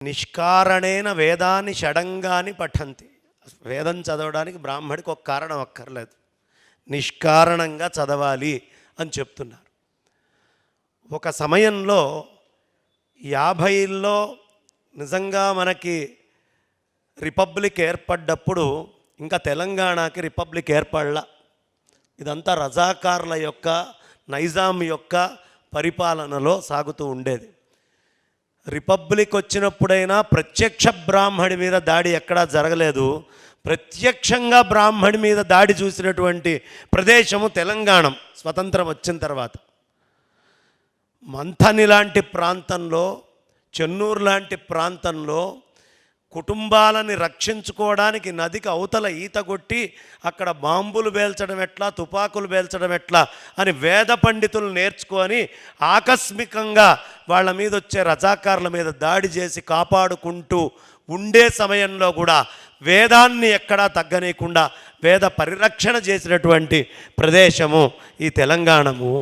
నిష్కారణేన వేదాన్ని షడంగాని పఠంతి. వేదం చదవడానికి బ్రాహ్మడికి ఒక కారణం అక్కర్లేదు, నిష్కారణంగా చదవాలి అని చెప్తున్నారు. ఒక సమయంలో 50ల్లో నిజంగా మనకి రిపబ్లిక్ ఏర్పడ్డప్పుడు ఇంకా తెలంగాణకి రిపబ్లిక్ ఏర్పడలా. ఇదంతా రజాకార్ల యొక్క, నైజాం యొక్క పరిపాలనలో సాగుతూ ఉండేది. రిపబ్లిక్ వచ్చినప్పుడైనా ప్రత్యక్ష బ్రాహ్మడి మీద దాడి ఎక్కడా జరగలేదు. ప్రత్యక్షంగా బ్రాహ్మడి మీద దాడి చూసినటువంటి ప్రదేశము తెలంగాణ స్వతంత్రం వచ్చిన తర్వాత. మంథని లాంటి ప్రాంతంలో, చెన్నూరు లాంటి ప్రాంతంలో కుటుంబాలని రక్షించుకోవడానికి నదికి అవతల ఈత కొట్టి అక్కడ బాంబులు పేల్చడం ఎట్లా, తుపాకులు పేల్చడం ఎట్లా అని వేద పండితులు నేర్చుకొని ఆకస్మికంగా వాళ్ళ మీద వచ్చే రజాకారుల మీద దాడి చేసి కాపాడుకుంటూ ఉండే సమయంలో కూడా వేదాన్ని ఎక్కడా తగ్గనీయకుండా వేద పరిరక్షణ చేసినటువంటి ప్రదేశము ఈ తెలంగాణము.